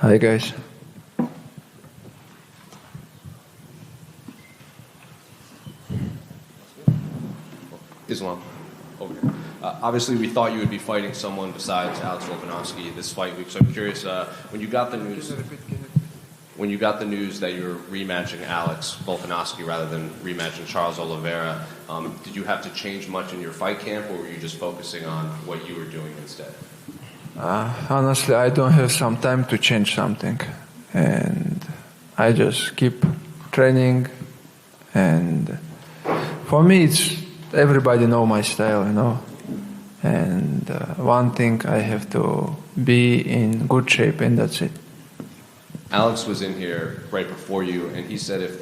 Hi guys. Islam, over here. Obviously, we thought you would be fighting someone besides Alex Volkanovski this fight week. So I'm curious, when you got the news that you were rematching Alex Volkanovski rather than rematching Charles Oliveira, did you have to change much in your fight camp, or were you just focusing on what you were doing instead? Honestly, I don't have some time to change something, and I just keep training. And for me, it's everybody know my style, you know. And one thing, I have to be in good shape, and that's it. Alex was in here right before you, and he said if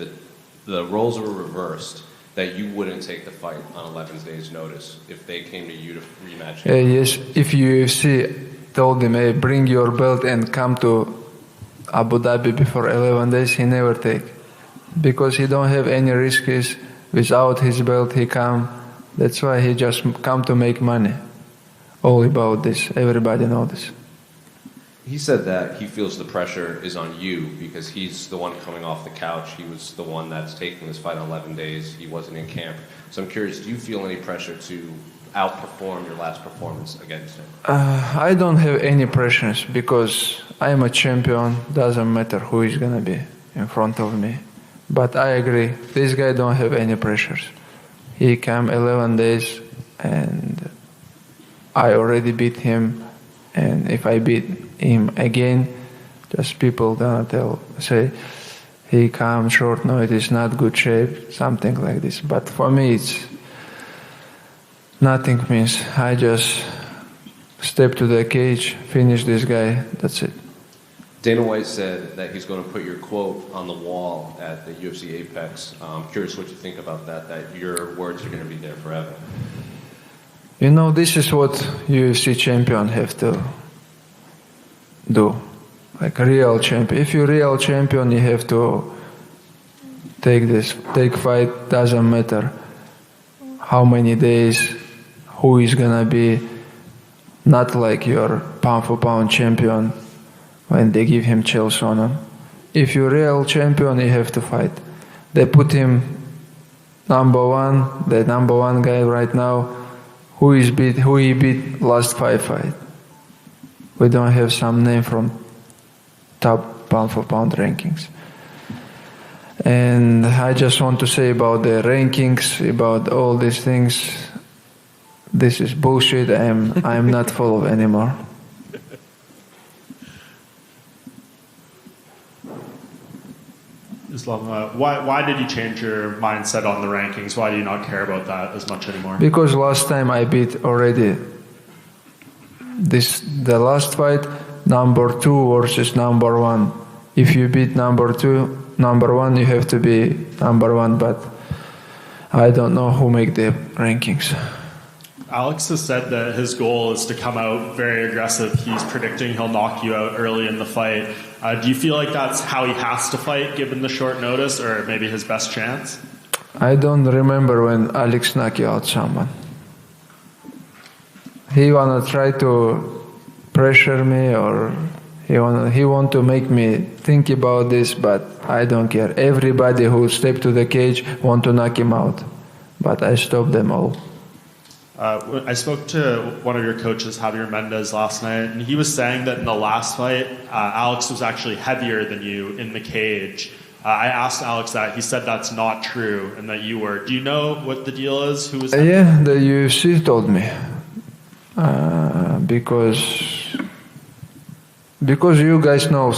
the roles were reversed, that you wouldn't take the fight on 11 days' notice if they came to you to rematch you. Yes, if UFC told him, hey, bring your belt and come to Abu Dhabi before 11 days, he never take. Because he don't have any risks. Without his belt, he come. That's why he just come to make money. All about this. Everybody know this. He said that he feels the pressure is on you because he's the one coming off the couch. He was the one that's taking this fight in 11 days. He wasn't in camp. So I'm curious, do you feel any pressure to outperform your last performance against him? I don't have any pressures because I am a champion. Doesn't matter who is going to be in front of me. But I agree, this guy don't have any pressures. He came 11 days and I already beat him. And if I beat him again, just people gonna say, he come short notice, not good shape, something like this. But for me, it's nothing means. I just step to the cage, finish this guy, that's it. Dana White said that he's going to put your quote on the wall at the UFC Apex. I'm curious what you think about that your words are going to be there forever. You know, this is what UFC champion have to do. Like a real champion. If you're a real champion, you have to take fight, doesn't matter how many days, who is gonna be, not like your pound for pound champion when they give him chills on him. If you're a real champion, you have to fight. They put him the number one guy right now, who he beat last 5 fights. We don't have some name from top pound for pound rankings. And I just want to say about the rankings, about all these things, this is bullshit. I'm not full of anymore. Islam, why did you change your mindset on the rankings? Why do you not care about that as much anymore? Because last time I beat already the last fight, number 2 versus number 1. If you beat number 1, you have to be number 1, but I don't know who make the rankings. Alex has said that his goal is to come out very aggressive. He's predicting he'll knock you out early in the fight. Do you feel like that's how he has to fight, given the short notice, or maybe his best chance? I don't remember when Alex knocked out someone. He wanna try to pressure me, or he want to make me think about this, but I don't care. Everybody who stepped to the cage want to knock him out, but I stopped them all. I spoke to one of your coaches, Javier Mendez, last night, and he was saying that in the last fight, Alex was actually heavier than you in the cage. I asked Alex that. He said that's not true, and that you were. Do you know what the deal is? Who was that? Yeah, the UFC told me. Because you guys know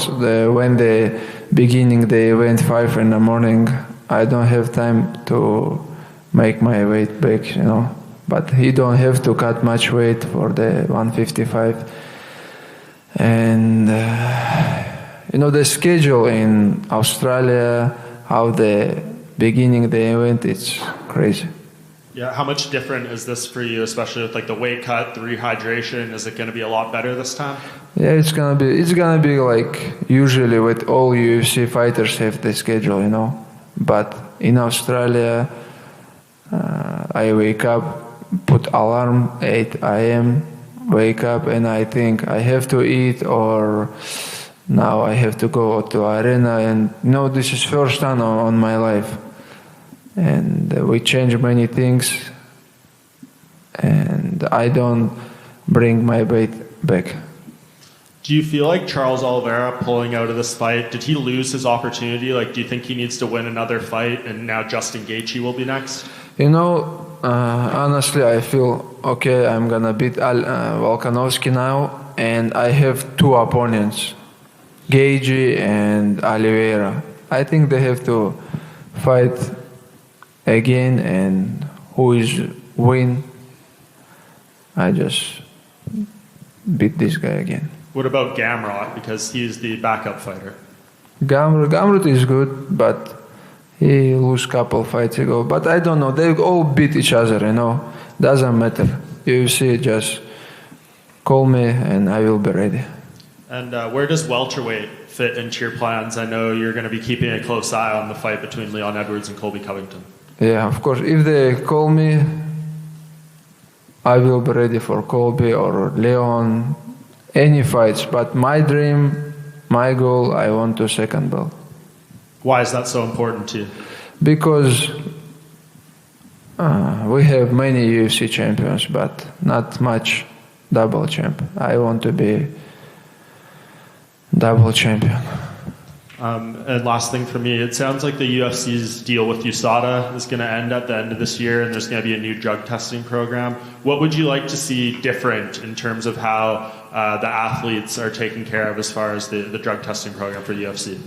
when the beginning they went 5 in the morning, I don't have time to make my weight back, you know. But he don't have to cut much weight for the 155. And you know, the schedule in Australia, how the beginning the event, it's crazy. Yeah, how much different is this for you, especially with like the weight cut, the rehydration? Is it going to be a lot better this time? Yeah, it's gonna be like usually with all UFC fighters have the schedule, you know. But in Australia, I wake up, put alarm 8 a.m., wake up, and I think I have to eat or Now I have to go to arena, and this is first time on my life. And we change many things, and I don't bring my weight back. Do you feel like Charles Oliveira pulling out of this fight, did he lose his opportunity? Like, do you think he needs to win another fight and now Justin Gaethje will be next? Honestly, I feel okay, I'm gonna beat Volkanovski now, and I have two opponents, Gaethje and Oliveira. I think they have to fight again, and who is win, I just beat this guy again. What about Gamrot? Because he's the backup fighter. Gamrot is good, but he lost couple fights ago. But I don't know. They all beat each other, Doesn't matter. UFC, just call me and I will be ready. And where does welterweight fit into your plans? I know you're going to be keeping a close eye on the fight between Leon Edwards and Colby Covington. Yeah, of course. If they call me, I will be ready for Colby or Leon, any fights. But my dream, my goal, I want to second belt. Why is that so important to you? Because we have many UFC champions, but not much double champ. I want to be double champion. And last thing for me, it sounds like the UFC's deal with USADA is going to end at the end of this year, and there's going to be a new drug testing program. What would you like to see different in terms of how the athletes are taken care of as far as the drug testing program for UFC?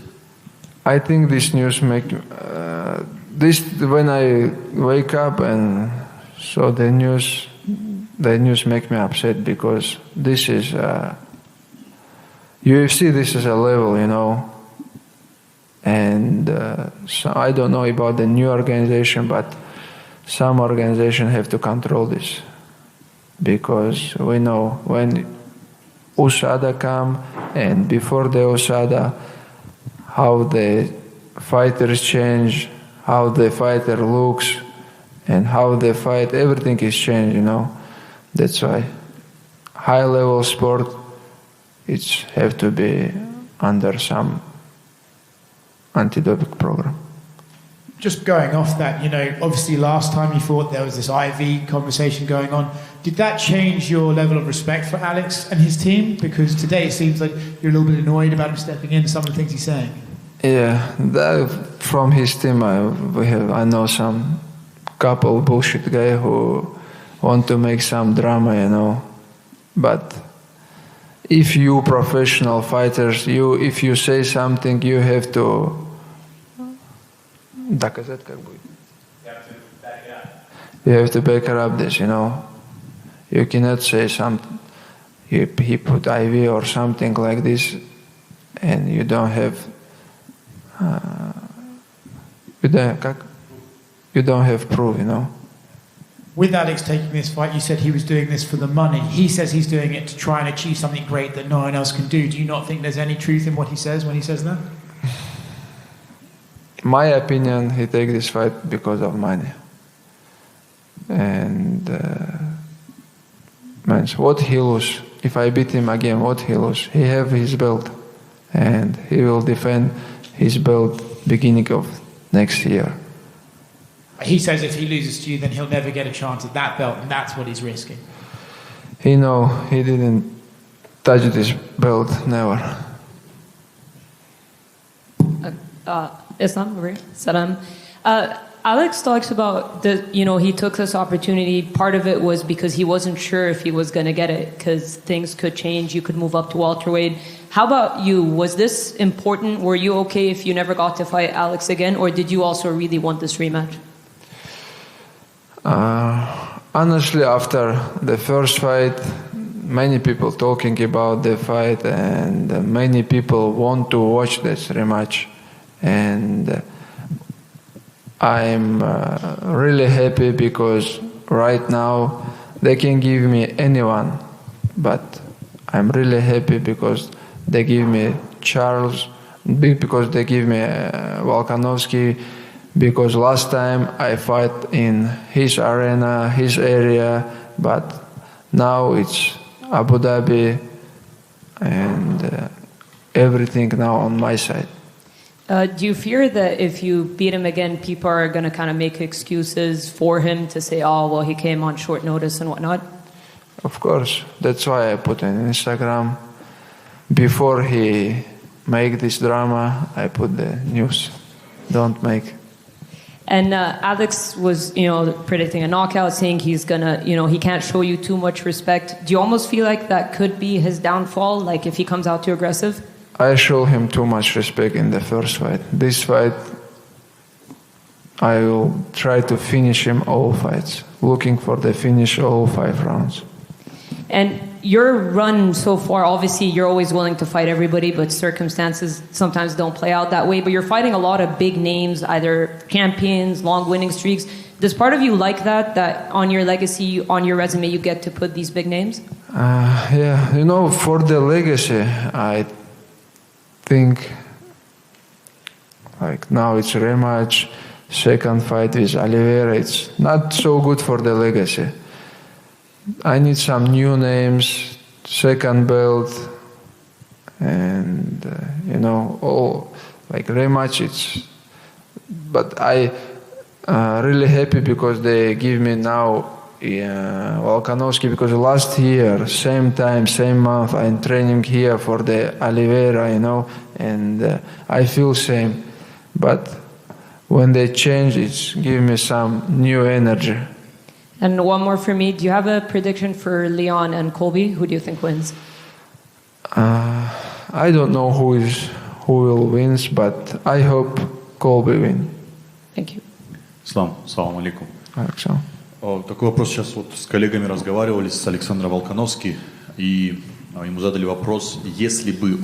I think this news when I wake up and saw the news make me upset, because this is UFC. This is a level, and so I don't know about the new organization, but some organization have to control this, because we know when USADA come, and before the USADA, how the fighters change, how the fighter looks, and how they fight, everything is changed, That's why high-level sport, it's have to be under some anti-doping program. Just going off that, obviously last time you thought there was this IV conversation going on. Did that change your level of respect for Alex and his team? Because today it seems like you're a little bit annoyed about him stepping in, some of the things he's saying. Yeah, from his team, I know some couple bullshit guy who want to make some drama, But if you professional fighters, if you say something, you have to доказать, как будет. You have to back up this, You cannot say something. He put IV or something like this, and you don't have. You don't have proof, With Alex taking this fight, you said he was doing this for the money. He says he's doing it to try and achieve something great that no one else can do. Do you not think there's any truth in what he says when he says that? My opinion, he take this fight because of money. And what he lose? If I beat him again, what he lose? He have his belt, and he will defend his belt beginning of next year. He says if he loses to you, then he'll never get a chance at that belt, and that's what he's risking. He didn't touch this belt, never. Islam, Salam. Alex talks about he took this opportunity. Part of it was because he wasn't sure if he was going to get it, because things could change. You could move up to welterweight. How about you? Was this important? Were you okay if you never got to fight Alex again, or did you also really want this rematch? Honestly, after the first fight, many people talking about the fight, and many people want to watch this rematch. And I'm really happy, because right now they can give me anyone, but I'm really happy because they give me Charles, because they give me Volkanovski, because last time I fight in his arena, his area, but now it's Abu Dhabi, and everything now on my side. Do you fear that if you beat him again, people are going to kind of make excuses for him to say, oh, well, he came on short notice and whatnot? Of course, that's why I put on Instagram. Before he make this drama, I put the news. Don't make. And Alex was, predicting a knockout, saying he's gonna, he can't show you too much respect. Do you almost feel like that could be his downfall, like if he comes out too aggressive? I show him too much respect in the first fight. This fight, I will try to finish him all fights, looking for the finish all 5 rounds. And your run so far, obviously you're always willing to fight everybody, but circumstances sometimes don't play out that way. But you're fighting a lot of big names, either champions, long winning streaks. Does part of you like that on your legacy, on your resume, you get to put these big names? Yeah, for the legacy, I think like now it's a rematch, second fight with Oliveira. It's not so good for the legacy. I need some new names, second belt, and all like rematch. But I really happy because they give me now Volkanovski, because last year, same time, same month, I'm training here for the Oliveira, and I feel same. But when they change, it's give me some new energy. And one more for me. Do you have a prediction for Leon and Colby? Who do you think wins? I don't know who will win, but I hope Colby win. Thank you. Салам алейкум. Alexander. Такой вопрос. Сейчас вот с коллегами разговаривали, с Александром Волкановски, и ему задали вопрос, если бы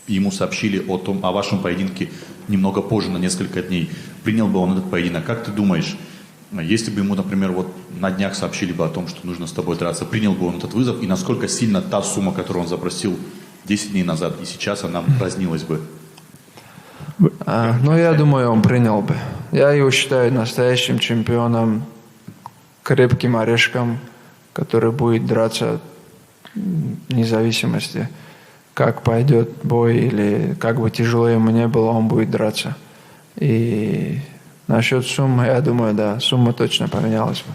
ему сообщили о вашем поединке немного позже, на несколько дней, принял бы он этот поединок? Как ты думаешь, если бы ему, например, вот на днях сообщили бы о том, что нужно с тобой драться, принял бы он этот вызов, и насколько сильно та сумма, которую он запросил 10 дней назад, и сейчас она разнилась бы? Я думаю, он принял бы. Я его считаю настоящим чемпионом, крепким орешком, который будет драться вне зависимости, как пойдет бой или как бы тяжело ему не было, он будет драться. И насчет суммы, я думаю, да, сумма точно поменялась бы.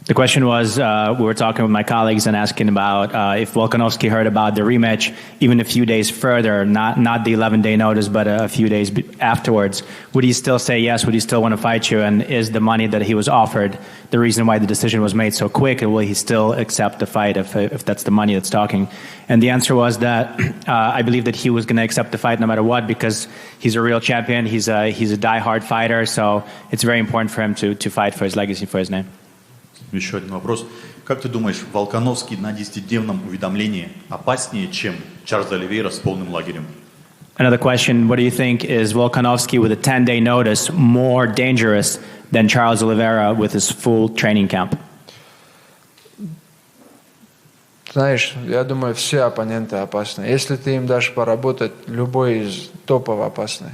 The question was, we were talking with my colleagues and asking about if Volkanovski heard about the rematch even a few days further, not the 11-day notice, but a few days afterwards, would he still say yes? Would he still want to fight you? And is the money that he was offered the reason why the decision was made so quick? And will he still accept the fight if that's the money that's talking? And the answer was that I believe that he was going to accept the fight no matter what, because he's a real champion. He's a die-hard fighter, so it's very important for him to fight for his legacy, for his name. Еще один вопрос. Как ты думаешь, Волкановский на 10-дневном уведомлении опаснее, чем Чарльз Оливейра с полным лагерем? Another question, what do you think, is Volkanovski with a 10-day notice more dangerous than Charles Oliveira with his full training camp? Знаешь, я думаю, все оппоненты опасны. Если ты им дашь поработать, любой из топов опасный.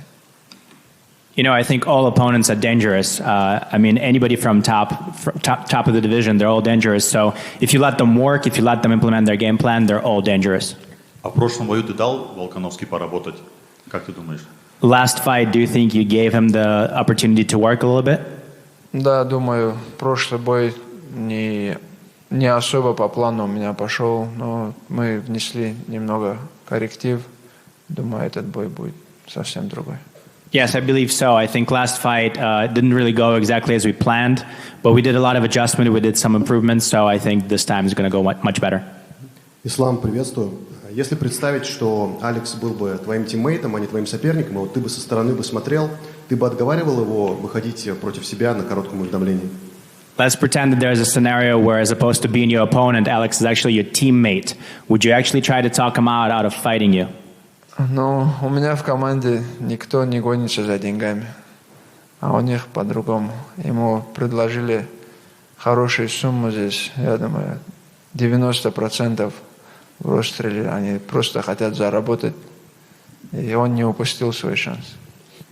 I think all opponents are dangerous. Anybody from top of the division, they're all dangerous. So if you let them work, if you let them implement their game plan, they're all dangerous. А в прошлом бою ты дал Волкановски поработать? Как ты думаешь? Last fight, do you think you gave him the opportunity to work a little bit? Да, думаю, прошлый бой не особо по плану у меня пошел, но мы внесли немного корректив. Думаю, этот бой будет совсем другой. Yes, I believe so. I think last fight didn't really go exactly as we planned, but we did a lot of adjustment, we did some improvements, so I think this time is going to go much better. Ислам, приветствую. Если представить, что Алекс был бы твоим тиммейтом, а не твоим соперником, и вот ты бы со стороны бы смотрел, ты бы отговаривал его выходить против себя на коротком уведомлении? Let's pretend that there's a scenario where, as opposed to being your opponent, Alex is actually your teammate. Would you actually try to talk him out of fighting you? У меня в команде никто не гонится за деньгами, а у них по-другому. Ему предложили хорошую сумму здесь, я думаю, 90% в Ростреле, они просто хотят заработать, и он не упустил свой шанс.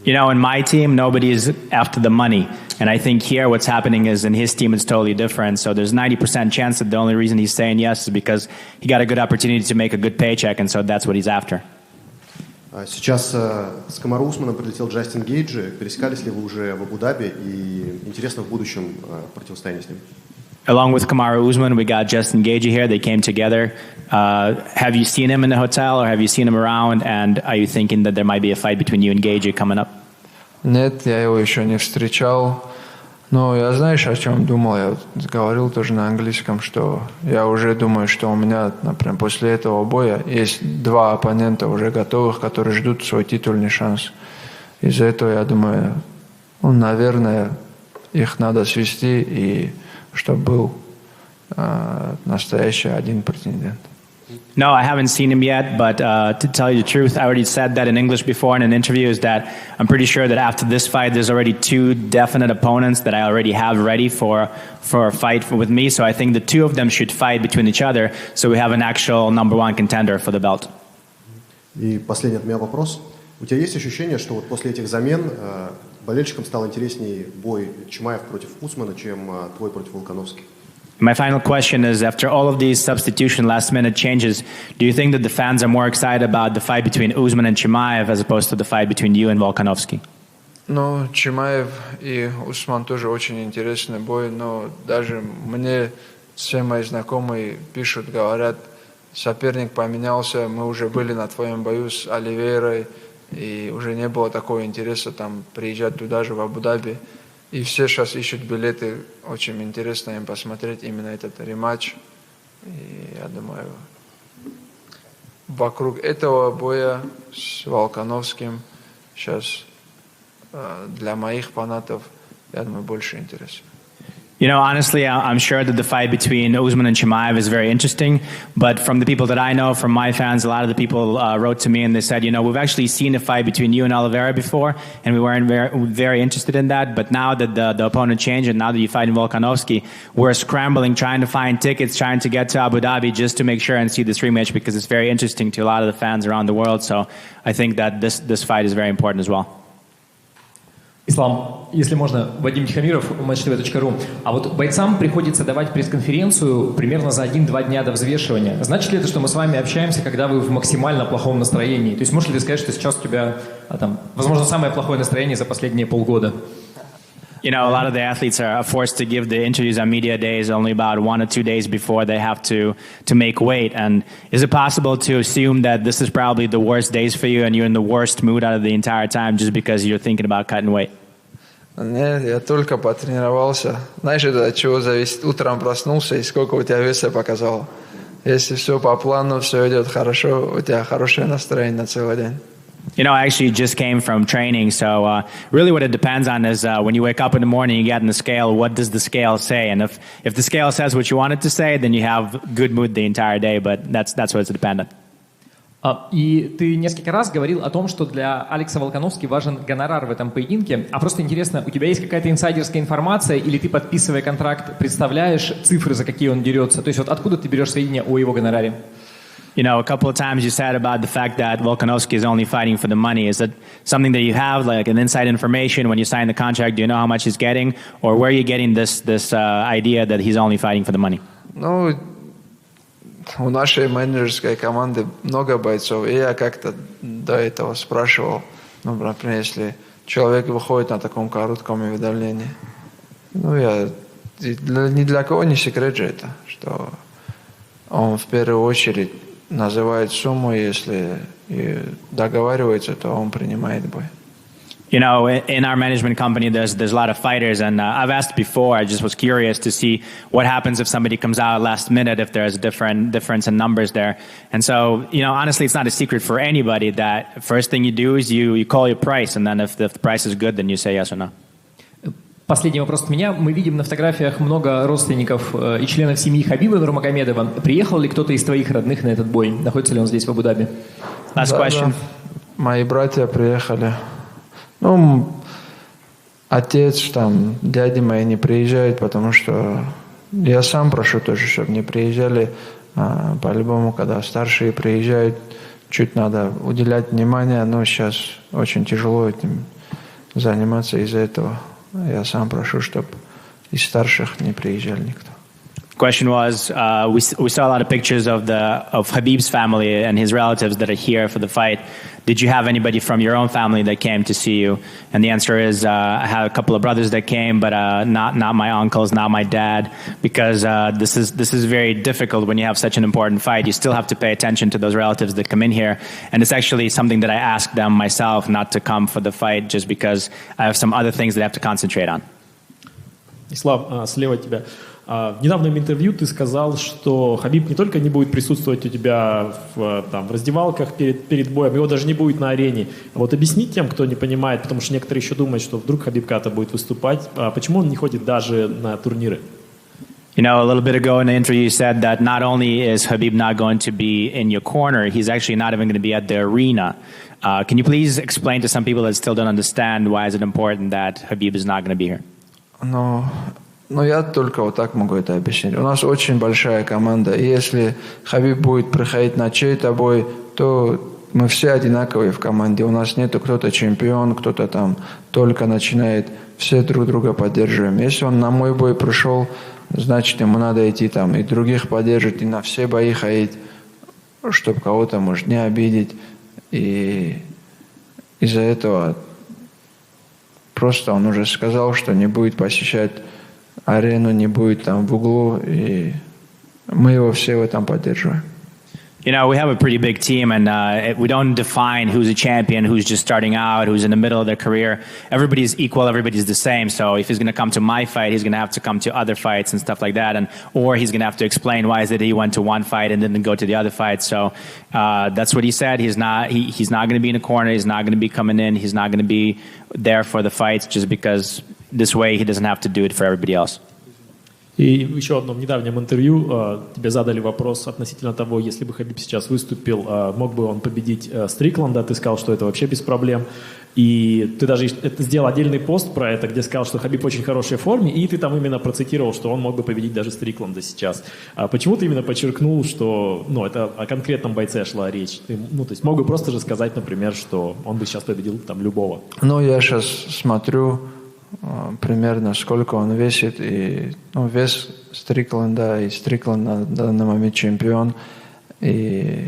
In my team, nobody is after the money. And I think here what's happening is in his team it's totally different. So there's 90% chance that the only reason he's saying yes is because he got a good opportunity to make a good paycheck, and so that's what he's after. Сейчас с Камару Усманом прилетел Джастин Гейджи. Пересекались ли вы уже в Абу-Даби? И интересно в будущем противостояние с ним. Along with Kamaru Usman, we got Justin Gaethje here. They came together. Have you seen him in the hotel, or have you seen him around? And are you thinking that there might be a fight between you and Gaethje coming up? Нет, я его еще не встречал. Но я, знаешь, о чем думал? Я говорил тоже на английском, что я уже думаю, что у меня, например, после этого боя есть 2 оппонента уже готовых, которые ждут свой титульный шанс. Из-за этого я думаю, наверное, их надо свести, и чтобы был настоящий один претендент. No, I haven't seen him yet, but to tell you the truth, I already said that in English before in an interview, is that I'm pretty sure that after this fight, there's already 2 definite opponents that I already have ready for a fight with me. So I think the 2 of them should fight between each other, so we have an actual number 1 contender for the belt. И последний от меня вопрос. У тебя есть ощущение, что вот после этих замен болельщикам стал интереснее бой Чимаев против Усмана, чем твой против Волкановски? My final question is, after all of these substitution last-minute changes, do you think that the fans are more excited about the fight between Usman and Chimaev as opposed to the fight between you and Volkanovski? Ну, Чимаев и Усман тоже очень интересный бой, но даже мне все мои знакомые пишут, говорят, соперник поменялся, мы уже были на твоем бою с Оливейрой, и уже не было такого интереса там приезжать туда же, в Абу-Даби. И все сейчас ищут билеты, очень интересно им посмотреть именно этот рематч. И я думаю, вокруг этого боя с Волкановским сейчас для моих фанатов, я думаю, больше интереса. You know, honestly, I'm sure that the fight between Usman and Chimaev is very interesting. But from the people that I know, from my fans, a lot of the people wrote to me and they said, you know, we've actually seen a fight between you and Oliveira before, and we weren't very interested in that. But now that the opponent changed, and now that you fight in Volkanovski, we're scrambling, trying to find tickets, trying to get to Abu Dhabi just to make sure and see this rematch, because it's very interesting to a lot of the fans around the world. So I think that this fight is very important as well. Ислам, если можно, Вадим Тихомиров, matchtv.ru. А вот бойцам приходится давать пресс-конференцию примерно за 1-2 дня до взвешивания. Значит ли это, что мы с вами общаемся, когда вы в максимально плохом настроении? То есть можешь ли ты сказать, что сейчас у тебя, возможно, самое плохое настроение за последние полгода? You know, a lot of the athletes are forced to give the interviews on media days only about 1 or 2 days before they have to make weight. And is it possible to assume that this is probably the worst days for you and you're in the worst mood out of the entire time just because you're thinking about cutting weight? Нет, я только потренировался. Знаешь, это от чего зависит? Утром проснулся, и сколько у тебя веса показало. Если все по плану, все идет хорошо, у тебя хорошее настроение на целый день. You know, I actually just came from training, so really what it depends on is when you wake up in the morning, you get on the scale, what does the scale say? And if the scale says what you want it to say, then you have good mood the entire day, but that's what it's dependent. И ты несколько раз говорил о том, что для Алекса Волкановски важен гонорар в этом поединке. А просто интересно, у тебя есть какая-то инсайдерская информация, или ты, подписывая контракт, представляешь цифры, за какие он дерется? То есть вот откуда ты берешь сведения о его гонораре? You know, a couple of times you said about the fact that Volkanovski is only fighting for the money. Is that something that you have, like an inside information when you sign the contract? Do you know how much he's getting? Or where are you getting this idea that he's only fighting for the money? Ну, у нашей менеджерской команды много бойцов, и я как-то до этого спрашивал, ну, например, если человек выходит на таком коротком уведомлении, ну, ни для кого не секрет же это, что он в первую очередь называет сумму, если договаривается, то он принимает бой. You know, in our management company, there's a lot of fighters, and I've asked before. I just was curious to see what happens if somebody comes out last minute, if there's a difference in numbers there. And so, you know, honestly, it's not a secret for anybody that first thing you do is you call your price, and then if the price is good, then you say yes or no. Последний вопрос от меня. Мы видим на фотографиях много родственников и членов семьи Хабиба Нурмагомедова. Приехал ли кто-то из твоих родных на этот бой? Находится ли он здесь, в Абу-Даби? Last question. Да. Мои братья приехали. Ну, отец, там, дяди мои не приезжают, потому что я сам прошу тоже, чтобы не приезжали. По-любому, когда старшие приезжают, чуть надо уделять внимание, но сейчас очень тяжело этим заниматься из-за этого. Я сам прошу, чтобы из старших не приезжали никто. Question was, we saw a lot of pictures of Khabib's family and his relatives that are here for the fight. Did you have anybody from your own family that came to see you? And the answer is, I had a couple of brothers that came, but not my uncles, not my dad, because this is very difficult when you have such an important fight. You still have to pay attention to those relatives that come in here, and it's actually something that I asked them myself not to come for the fight, just because I have some other things that I have to concentrate on. Ислам, слева от тебя. В недавнем интервью ты сказал, что Хабиб не только не будет присутствовать у тебя в раздевалках перед боем, его даже не будет на арене. Вот объясни тем, кто не понимает, потому что некоторые еще думают, что вдруг Хабиб когда-то будет выступать, почему он не ходит даже на турниры? You know, a little bit ago in the interview you said that not only is Khabib not going to be in your corner, he's actually not even going to be at the arena. Can you please explain to some people that still don't understand why is it important that Khabib is not going to be here? Ну, я только вот так могу это объяснить. У нас очень большая команда, и если Хабиб будет приходить на чей-то бой, то мы все одинаковые в команде. У нас нету кто-то чемпион, кто-то там только начинает. Все друг друга поддерживаем. Если он на мой бой пришел, значит, ему надо идти там и других поддерживать, и на все бои ходить, чтобы кого-то, может, не обидеть. И из-за этого просто он уже сказал, что не будет посещать арену, не будет там в углу, и мы его все в этом поддерживаем. You know, we have a pretty big team, and we don't define who's a champion, who's just starting out, who's in the middle of their career. Everybody's equal, everybody's the same. So if he's going to come to my fight, he's going to have to come to other fights and stuff like that, or he's going to have to explain why is it he went to one fight and didn't go to the other fight. So that's what he said. He's not going to be in a corner. He's not going to be coming in. He's not going to be there for the fights just because this way he doesn't have to do it for everybody else. И в еще одном недавнем интервью тебе задали вопрос относительно того, если бы Хабиб сейчас выступил, мог бы он победить Стрикланда, ты сказал, что это вообще без проблем. И ты даже сделал отдельный пост про это, где сказал, что Хабиб в очень хорошей форме, и ты там именно процитировал, что он мог бы победить даже Стрикланда сейчас. Почему ты именно подчеркнул, что это о конкретном бойце шла речь? Ты, то есть мог бы просто же сказать, например, что он бы сейчас победил там любого. Ну, я сейчас смотрю примерно сколько он весит, и вес Стрикленда, и Стрикланд на данный момент чемпион, и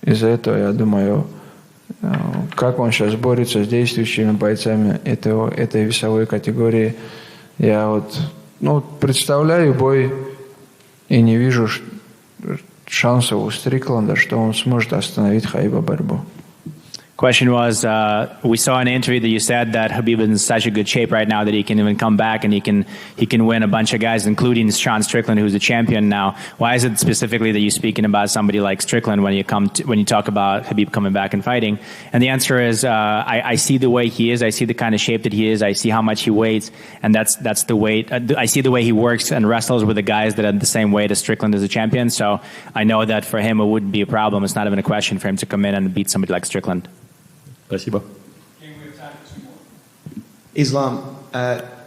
из-за этого я думаю, как он сейчас борется с действующими бойцами этой весовой категории. Я представляю бой и не вижу шансов у Стрикленда, что он сможет остановить Хабиба борьбу. Question was, we saw in an interview that you said that Khabib is in such a good shape right now that he can even come back and he can win a bunch of guys, including Sean Strickland, who's the champion now. Why is it specifically that you're speaking about somebody like Strickland when you talk about Khabib coming back and fighting? And the answer is, I see the way he is, I see the kind of shape that he is, I see how much he weighs, and that's the weight. I see the way he works and wrestles with the guys that are the same weight as Strickland as a champion. So I know that for him it wouldn't be a problem. It's not even a question for him to come in and beat somebody like Strickland. Спасибо. Islam,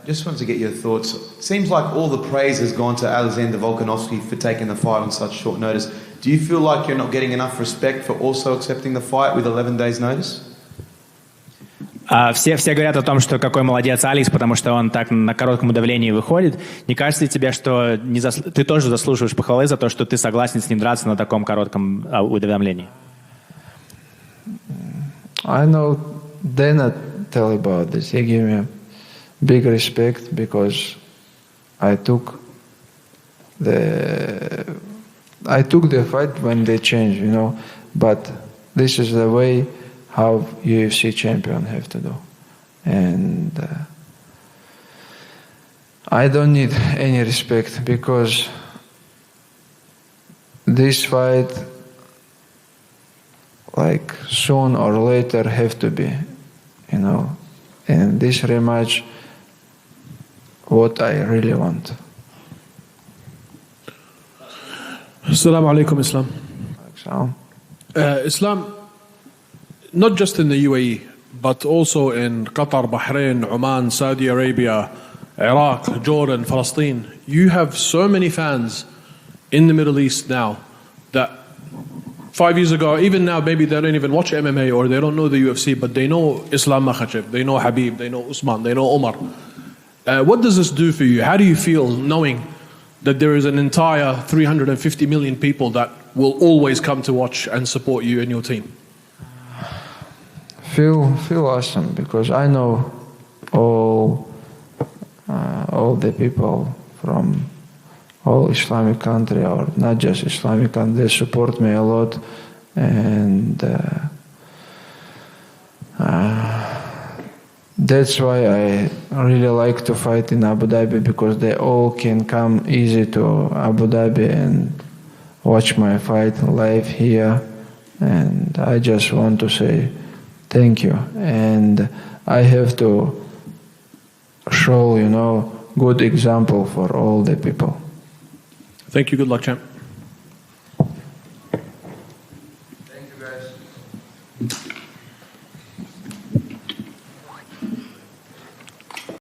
just wanted to get your thoughts. Seems like all the praise has gone to Alexander Volkanovski for taking the fight on such short notice. Do you feel like you're not getting enough respect for also accepting the fight with 11 days notice? Все говорят о том, что какой молодец Алекс, потому что он так на коротком удавлении выходит. Не кажется ли тебе, что ты тоже заслуживаешь похвалы за то, что ты согласен с ним драться на таком коротком уведомлении? I know Dana tell about this. He gave me big respect because I took the fight when they changed, But this is the way how UFC champion have to do, and I don't need any respect because this fight, like soon or later, have to be, and this rematch, what I really want. Assalamu alaikum, Islam. Islam, not just in the UAE, but also in Qatar, Bahrain, Oman, Saudi Arabia, Iraq, Jordan, Palestine. You have so many fans in the Middle East now that 5 years ago, even now, maybe they don't even watch MMA or they don't know the UFC, but they know Islam Makhachev, they know Habib, they know Usman, they know Omar. What does this do for you? How do you feel knowing that there is an entire 350 million people that will always come to watch and support you and your team? Feel awesome because I know all the people from all Islamic country or not just Islamic country. They support me a lot, and that's why I really like to fight in Abu Dhabi, because they all can come easy to Abu Dhabi and watch my fight live here. And I just want to say thank you. And I have to show, good example for all the people. Thank you. Good luck, champ.